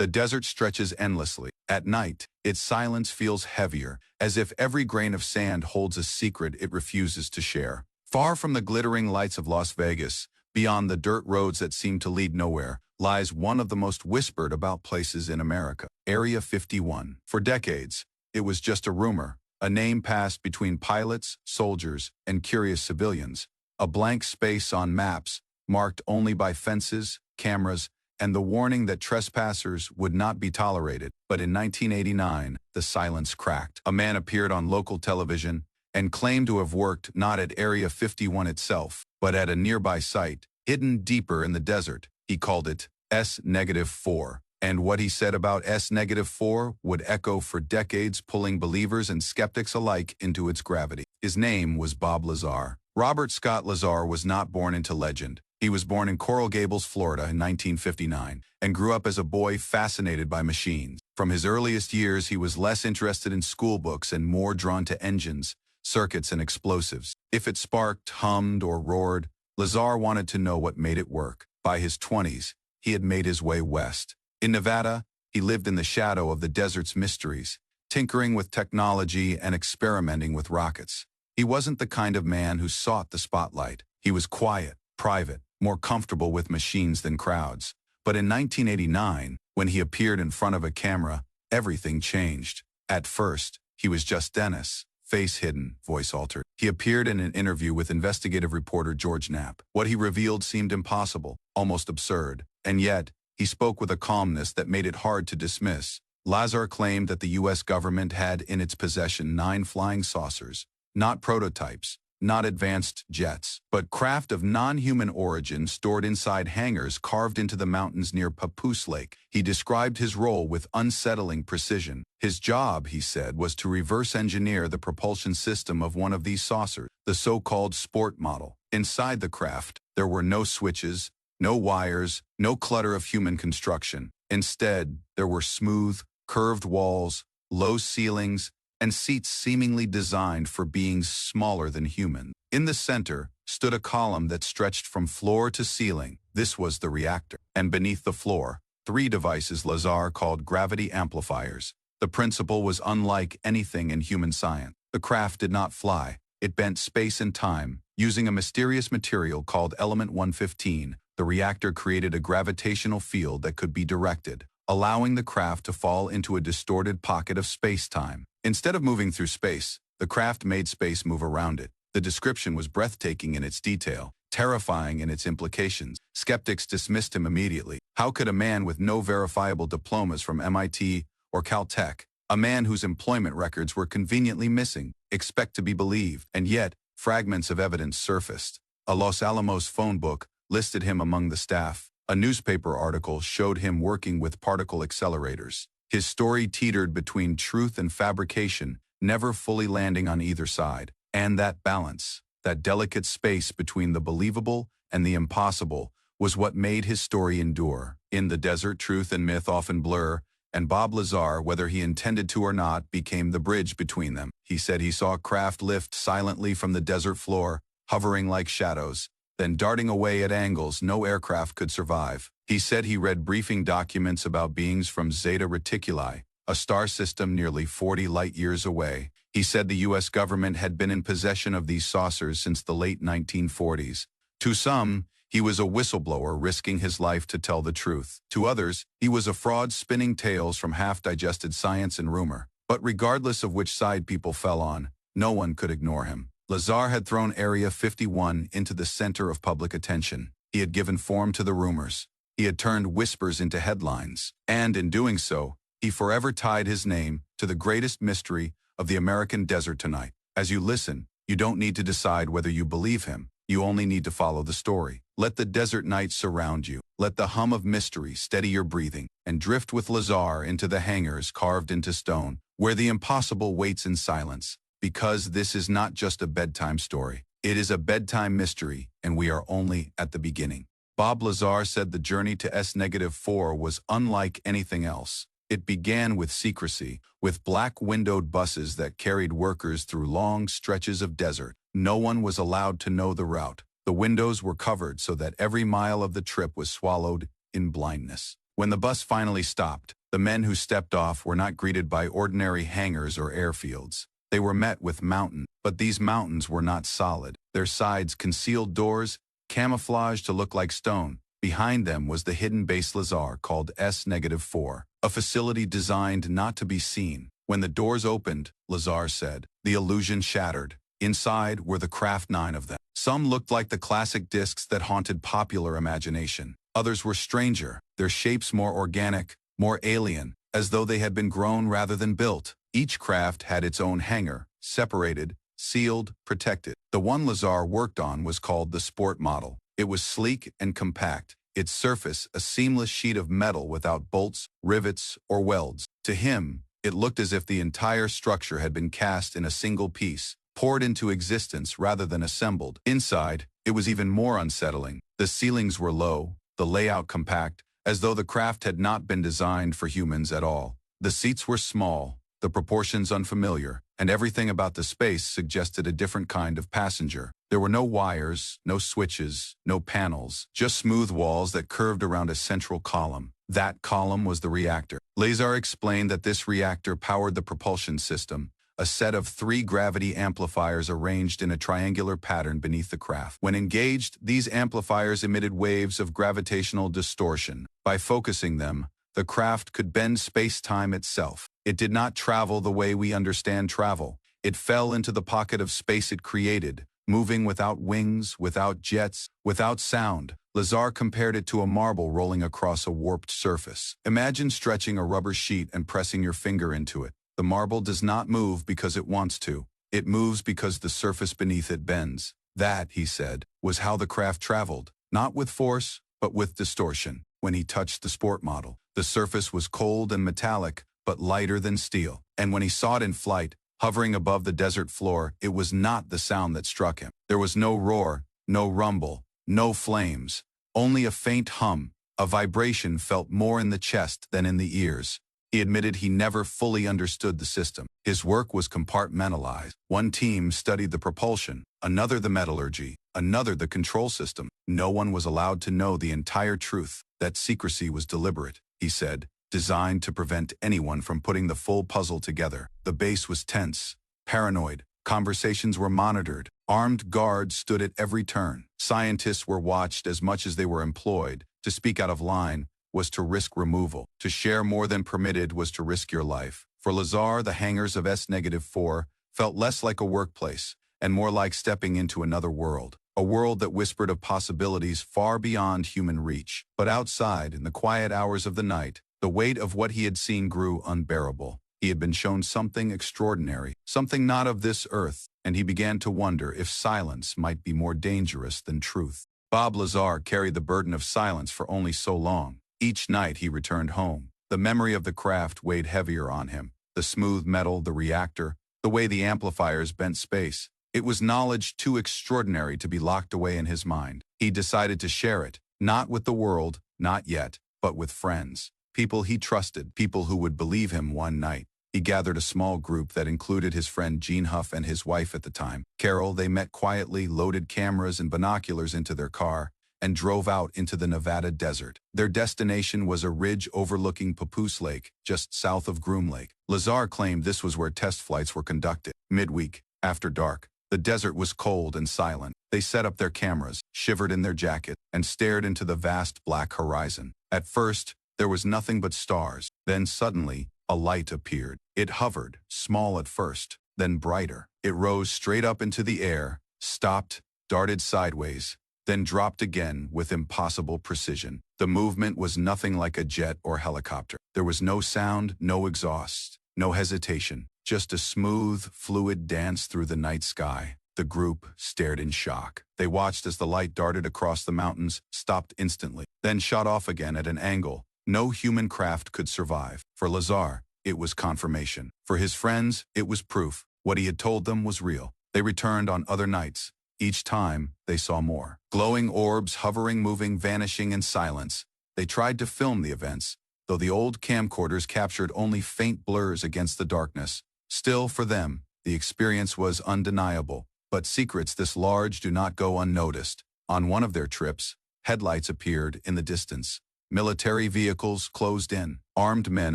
The desert stretches endlessly. At night, its silence feels heavier, as if every grain of sand holds a secret it refuses to share. Far from the glittering lights of Las Vegas, beyond the dirt roads that seem to lead nowhere, lies one of the most whispered about places in America, Area 51. For decades, it was just a rumor, a name passed between pilots, soldiers, and curious civilians, a blank space on maps, marked only by fences, cameras, and the warning that trespassers would not be tolerated. But in 1989, the silence cracked. A man appeared on local television and claimed to have worked not at Area 51 itself, but at a nearby site, hidden deeper in the desert. He called it S-4. And what he said about S-4 would echo for decades, pulling believers and skeptics alike into its gravity. His name was Bob Lazar. Robert Scott Lazar was not born into legend. He was born in Coral Gables, Florida in 1959, and grew up as a boy fascinated by machines. From his earliest years, he was less interested in school books and more drawn to engines, circuits, and explosives. If it sparked, hummed, or roared, Lazar wanted to know what made it work. By his 20s, he had made his way west. In Nevada, he lived in the shadow of the desert's mysteries, tinkering with technology and experimenting with rockets. He wasn't the kind of man who sought the spotlight. He was quiet, private, more comfortable with machines than crowds. But in 1989, when he appeared in front of a camera, everything changed. At first, he was just Dennis, face hidden, voice altered. He appeared in an interview with investigative reporter George Knapp. What he revealed seemed impossible, almost absurd, and yet, he spoke with a calmness that made it hard to dismiss. Lazar claimed that the U.S. government had in its possession 9 flying saucers, not prototypes, not advanced jets, but craft of non-human origin stored inside hangars carved into the mountains near Papoose Lake. He described his role with unsettling precision. His job, he said, was to reverse engineer the propulsion system of one of these saucers, the so-called sport model. Inside the craft, there were no switches, no wires, no clutter of human construction. Instead, there were smooth, curved walls, low ceilings, and seats seemingly designed for beings smaller than human. In the center stood a column that stretched from floor to ceiling. This was the reactor. And beneath the floor, 3 devices Lazar called gravity amplifiers. The principle was unlike anything in human science. The craft did not fly. It bent space and time. Using a mysterious material called element 115, the reactor created a gravitational field that could be directed, allowing the craft to fall into a distorted pocket of space-time. Instead of moving through space, the craft made space move around it. The description was breathtaking in its detail, terrifying in its implications. Skeptics dismissed him immediately. How could a man with no verifiable diplomas from MIT or Caltech, a man whose employment records were conveniently missing, expect to be believed? And yet, fragments of evidence surfaced. A Los Alamos phone book listed him among the staff. A newspaper article showed him working with particle accelerators. His story teetered between truth and fabrication, never fully landing on either side. And that balance, that delicate space between the believable and the impossible, was what made his story endure. In the desert, truth and myth often blur, and Bob Lazar, whether he intended to or not, became the bridge between them. He said he saw craft lift silently from the desert floor, hovering like shadows, then darting away at angles no aircraft could survive. He said he read briefing documents about beings from Zeta Reticuli, a star system nearly 40 light-years away. He said the U.S. government had been in possession of these saucers since the late 1940s. To some, he was a whistleblower risking his life to tell the truth. To others, he was a fraud spinning tales from half-digested science and rumor. But regardless of which side people fell on, no one could ignore him. Lazar had thrown Area 51 into the center of public attention. He had given form to the rumors. He had turned whispers into headlines. And in doing so, he forever tied his name to the greatest mystery of the American desert tonight. As you listen, you don't need to decide whether you believe him. You only need to follow the story. Let the desert night surround you. Let the hum of mystery steady your breathing, and drift with Lazar into the hangars carved into stone, where the impossible waits in silence. Because this is not just a bedtime story. It is a bedtime mystery, and we are only at the beginning. Bob Lazar said the journey to S-4 was unlike anything else. It began with secrecy, with black-windowed buses that carried workers through long stretches of desert. No one was allowed to know the route. The windows were covered so that every mile of the trip was swallowed in blindness. When the bus finally stopped, the men who stepped off were not greeted by ordinary hangars or airfields. They were met with mountains, but these mountains were not solid. Their sides concealed doors, camouflaged to look like stone. Behind them was the hidden base Lazar called S-4, a facility designed not to be seen. When the doors opened, Lazar said, the illusion shattered. Inside were the craft, 9 of them. Some looked like the classic discs that haunted popular imagination. Others were stranger, their shapes more organic, more alien, as though they had been grown rather than built. Each craft had its own hangar, separated, sealed, protected. The one Lazar worked on was called the Sport model. It was sleek and compact, its surface a seamless sheet of metal without bolts, rivets, or welds. To him, it looked as if the entire structure had been cast in a single piece, poured into existence rather than assembled. Inside, it was even more unsettling. The ceilings were low, the layout compact, as though the craft had not been designed for humans at all. The seats were small, the proportions unfamiliar, and everything about the space suggested a different kind of passenger. There were no wires, no switches, no panels, just smooth walls that curved around a central column. That column was the reactor. Lazar explained that this reactor powered the propulsion system, a set of 3 gravity amplifiers arranged in a triangular pattern beneath the craft. When engaged, these amplifiers emitted waves of gravitational distortion. By focusing them, the craft could bend space-time itself. It did not travel the way we understand travel. It fell into the pocket of space it created, moving without wings, without jets, without sound. Lazar compared it to a marble rolling across a warped surface. Imagine stretching a rubber sheet and pressing your finger into it. The marble does not move because it wants to. It moves because the surface beneath it bends. That, he said, was how the craft traveled, not with force, but with distortion. When he touched the Sport model, the surface was cold and metallic, but lighter than steel. And when he saw it in flight, hovering above the desert floor, it was not the sound that struck him. There was no roar, no rumble, no flames, only a faint hum. A vibration felt more in the chest than in the ears. He admitted he never fully understood the system. His work was compartmentalized. One team studied the propulsion, another the metallurgy, another the control system. No one was allowed to know the entire truth. That secrecy was deliberate, he said, designed to prevent anyone from putting the full puzzle together. The base was tense, paranoid. Conversations were monitored. Armed guards stood at every turn. Scientists were watched as much as they were employed. To speak out of line was to risk removal. To share more than permitted was to risk your life. For Lazar, the hangars of S-4 felt less like a workplace and more like stepping into another world. A world that whispered of possibilities far beyond human reach. But outside, in the quiet hours of the night, the weight of what he had seen grew unbearable. He had been shown something extraordinary, something not of this earth, and he began to wonder if silence might be more dangerous than truth. Bob Lazar carried the burden of silence for only so long. Each night he returned home. The memory of the craft weighed heavier on him. The smooth metal, the reactor, the way the amplifiers bent space. It was knowledge too extraordinary to be locked away in his mind. He decided to share it, not with the world, not yet, but with friends. People he trusted, people who would believe him one night. He gathered a small group that included his friend Gene Huff and his wife at the time, Carol. They met quietly, loaded cameras and binoculars into their car, and drove out into the Nevada desert. Their destination was a ridge overlooking Papoose Lake, just south of Groom Lake. Lazar claimed this was where test flights were conducted. Midweek, after dark, the desert was cold and silent. They set up their cameras, shivered in their jackets, and stared into the vast black horizon. At first, there was nothing but stars. Then suddenly, a light appeared. It hovered, small at first, then brighter. It rose straight up into the air, stopped, darted sideways, then dropped again with impossible precision. The movement was nothing like a jet or helicopter. There was no sound, no exhaust, no hesitation, just a smooth, fluid dance through the night sky. The group stared in shock. They watched as the light darted across the mountains, stopped instantly, then shot off again at an angle no human craft could survive. For Lazar, it was confirmation. For his friends, it was proof. What he had told them was real. They returned on other nights. Each time, they saw more. Glowing orbs hovering, moving, vanishing in silence. They tried to film the events, though the old camcorders captured only faint blurs against the darkness. Still, for them, the experience was undeniable. But secrets this large do not go unnoticed. On one of their trips, headlights appeared in the distance. Military vehicles closed in. Armed men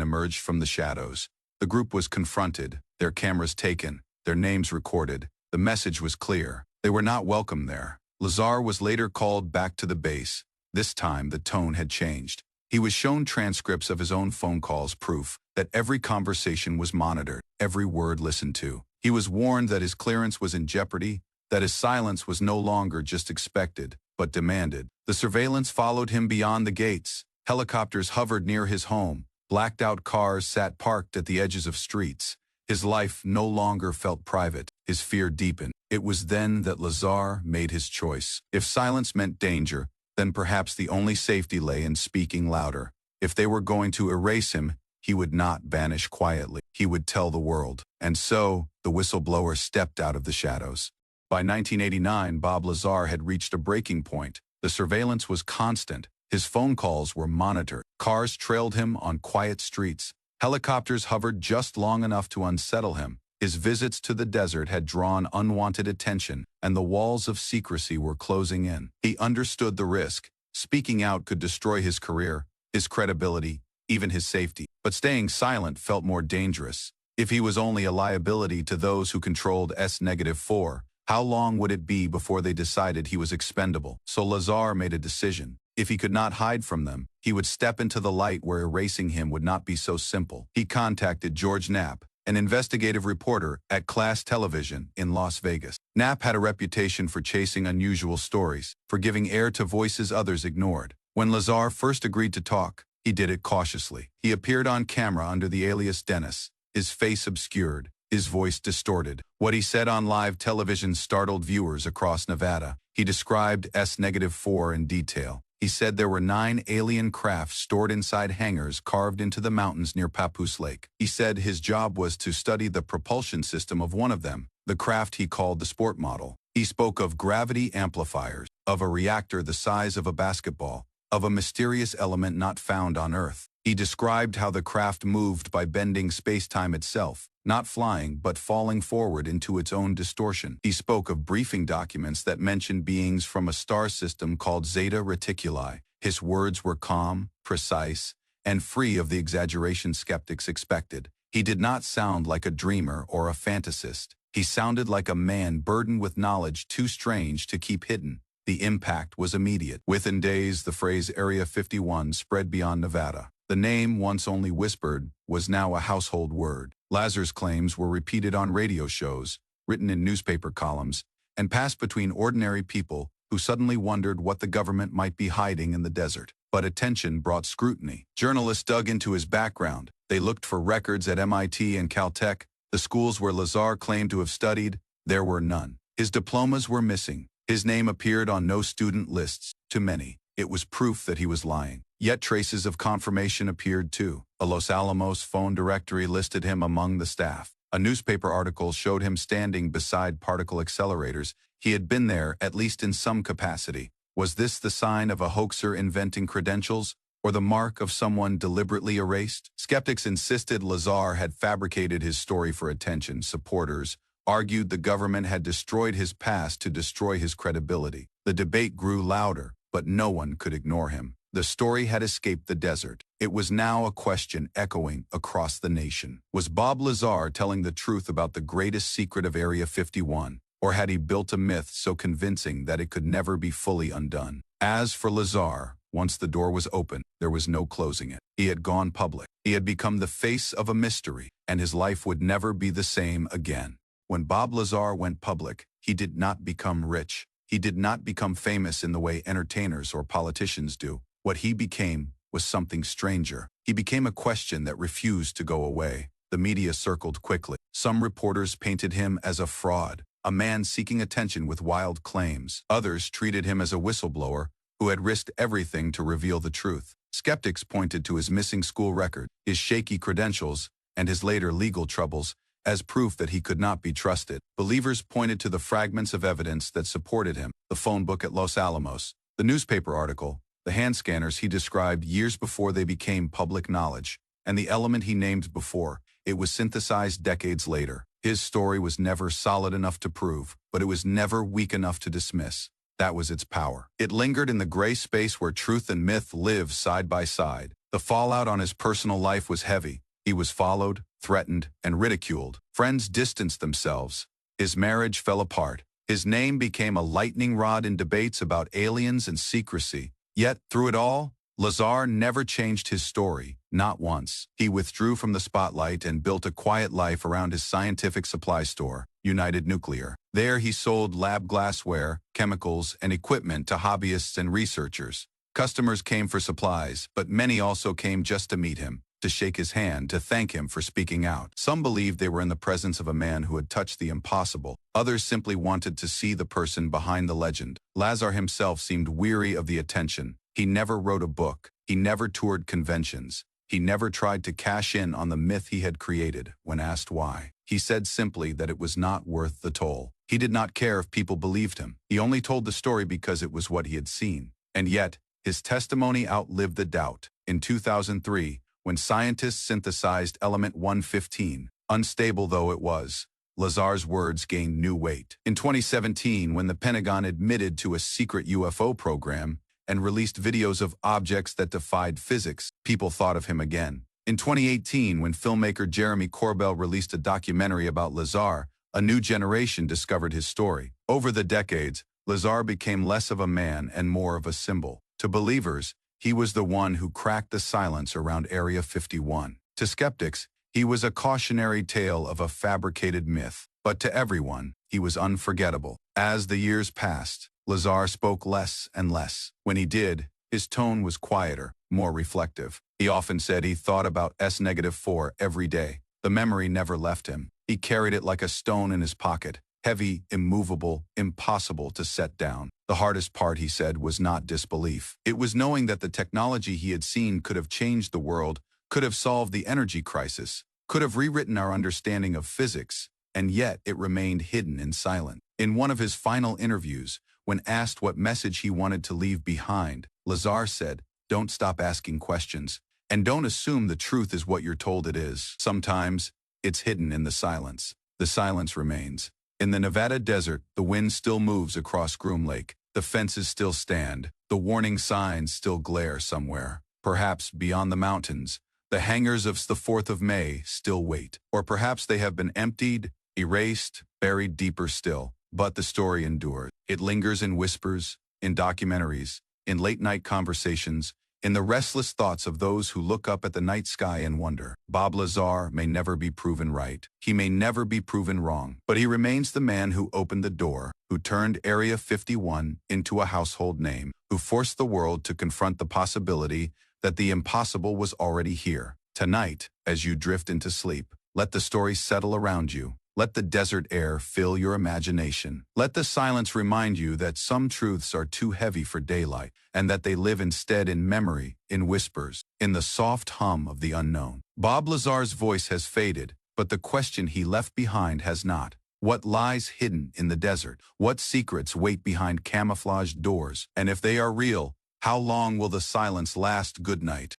emerged from the shadows. The group was confronted, their cameras taken, their names recorded. The message was clear. They were not welcome there. Lazar was later called back to the base. This time, the tone had changed. He was shown transcripts of his own phone calls, proof that every conversation was monitored, every word listened to. He was warned that his clearance was in jeopardy, that his silence was no longer just expected, but demanded. The surveillance followed him beyond the gates. Helicopters hovered near his home. Blacked-out cars sat parked at the edges of streets. His life no longer felt private. His fear deepened. It was then that Lazar made his choice. If silence meant danger, then perhaps the only safety lay in speaking louder. If they were going to erase him, he would not vanish quietly. He would tell the world. And so, the whistleblower stepped out of the shadows. By 1989, Bob Lazar had reached a breaking point. The surveillance was constant. His phone calls were monitored. Cars trailed him on quiet streets. Helicopters hovered just long enough to unsettle him. His visits to the desert had drawn unwanted attention, and the walls of secrecy were closing in. He understood the risk. Speaking out could destroy his career, his credibility, even his safety. But staying silent felt more dangerous. If he was only a liability to those who controlled S-4, how long would it be before they decided he was expendable? So Lazar made a decision. If he could not hide from them, he would step into the light where erasing him would not be so simple. He contacted George Knapp, an investigative reporter at Class Television in Las Vegas. Knapp had a reputation for chasing unusual stories, for giving air to voices others ignored. When Lazar first agreed to talk, he did it cautiously. He appeared on camera under the alias Dennis, his face obscured, his voice distorted. What he said on live television startled viewers across Nevada. He described S-4 in detail. He said there were 9 alien craft stored inside hangars carved into the mountains near Papoose Lake. He said his job was to study the propulsion system of one of them, the craft he called the sport model. He spoke of gravity amplifiers, of a reactor the size of a basketball, of a mysterious element not found on Earth. He described how the craft moved by bending space-time itself, not flying but falling forward into its own distortion. He spoke of briefing documents that mentioned beings from a star system called Zeta Reticuli. His words were calm, precise, and free of the exaggeration skeptics expected. He did not sound like a dreamer or a fantasist. He sounded like a man burdened with knowledge too strange to keep hidden. The impact was immediate. Within days, the phrase Area 51 spread beyond Nevada. The name, once only whispered, was now a household word. Lazar's claims were repeated on radio shows, written in newspaper columns, and passed between ordinary people who suddenly wondered what the government might be hiding in the desert. But attention brought scrutiny. Journalists dug into his background. They looked for records at MIT and Caltech, the schools where Lazar claimed to have studied. There were none. His diplomas were missing. His name appeared on no student lists. To many, it was proof that he was lying. Yet traces of confirmation appeared too. A Los Alamos phone directory listed him among the staff. A newspaper article showed him standing beside particle accelerators. He had been there, at least in some capacity. Was this the sign of a hoaxer inventing credentials, or the mark of someone deliberately erased? Skeptics insisted Lazar had fabricated his story for attention. Supporters argued the government had destroyed his past to destroy his credibility. The debate grew louder, but no one could ignore him. The story had escaped the desert. It was now a question echoing across the nation. Was Bob Lazar telling the truth about the greatest secret of Area 51, or had he built a myth so convincing that it could never be fully undone? As for Lazar, once the door was open, there was no closing it. He had gone public. He had become the face of a mystery, and his life would never be the same again. When Bob Lazar went public, he did not become rich. He did not become famous in the way entertainers or politicians do. What he became was something stranger. He became a question that refused to go away. The media circled quickly. Some reporters painted him as a fraud, a man seeking attention with wild claims. Others treated him as a whistleblower who had risked everything to reveal the truth. Skeptics pointed to his missing school record, his shaky credentials, and his later legal troubles as proof that he could not be trusted. Believers pointed to the fragments of evidence that supported him: the phone book at Los Alamos, the newspaper article, the hand scanners he described years before they became public knowledge, and the element he named before. It was synthesized decades later. His story was never solid enough to prove, but it was never weak enough to dismiss. That was its power. It lingered in the gray space where truth and myth live side by side. The fallout on his personal life was heavy. He was followed, threatened, and ridiculed. Friends distanced themselves. His marriage fell apart. His name became a lightning rod in debates about aliens and secrecy. Yet, through it all, Lazar never changed his story, not once. He withdrew from the spotlight and built a quiet life around his scientific supply store, United Nuclear. There he sold lab glassware, chemicals, and equipment to hobbyists and researchers. Customers came for supplies, but many also came just to meet him, to shake his hand, to thank him for speaking out. Some believed they were in the presence of a man who had touched the impossible. Others simply wanted to see the person behind the legend. Lazar himself seemed weary of the attention. He never wrote a book. He never toured conventions. He never tried to cash in on the myth he had created. When asked why, he said simply that it was not worth the toll. He did not care if people believed him. He only told the story because it was what he had seen. And yet, his testimony outlived the doubt. In 2003, when scientists synthesized element 115, unstable though it was, Lazar's words gained new weight. In 2017, when the Pentagon admitted to a secret UFO program and released videos of objects that defied physics, people thought of him again. In 2018, when filmmaker Jeremy Corbell released a documentary about Lazar, a new generation discovered his story. Over the decades, Lazar became less of a man and more of a symbol. To believers, he was the one who cracked the silence around Area 51. To skeptics, he was a cautionary tale of a fabricated myth. But to everyone, he was unforgettable. As the years passed, Lazar spoke less and less. When he did, his tone was quieter, more reflective. He often said he thought about S-4 every day. The memory never left him. He carried it like a stone in his pocket, heavy, immovable, impossible to set down. The hardest part, he said, was not disbelief. It was knowing that the technology he had seen could have changed the world, could have solved the energy crisis, could have rewritten our understanding of physics, and yet it remained hidden in silence. In one of his final interviews, when asked what message he wanted to leave behind, Lazar said, "Don't stop asking questions, and don't assume the truth is what you're told it is. Sometimes, it's hidden in the silence. The silence remains. In the Nevada desert, the wind still moves across Groom Lake. The fences still stand. The warning signs still glare somewhere. Perhaps beyond the mountains, the hangars of the 4th of May still wait. Or perhaps they have been emptied, erased, buried deeper still. But the story endures. It lingers in whispers, in documentaries, in late-night conversations, in the restless thoughts of those who look up at the night sky and wonder. Bob Lazar may never be proven right. He may never be proven wrong. But he remains the man who opened the door, who turned Area 51 into a household name, who forced the world to confront the possibility that the impossible was already here. Tonight, as you drift into sleep, let the story settle around you. Let the desert air fill your imagination. Let the silence remind you that some truths are too heavy for daylight, and that they live instead in memory, in whispers, in the soft hum of the unknown. Bob Lazar's voice has faded, but the question he left behind has not. What lies hidden in the desert? What secrets wait behind camouflaged doors? And if they are real, how long will the silence last? Good night.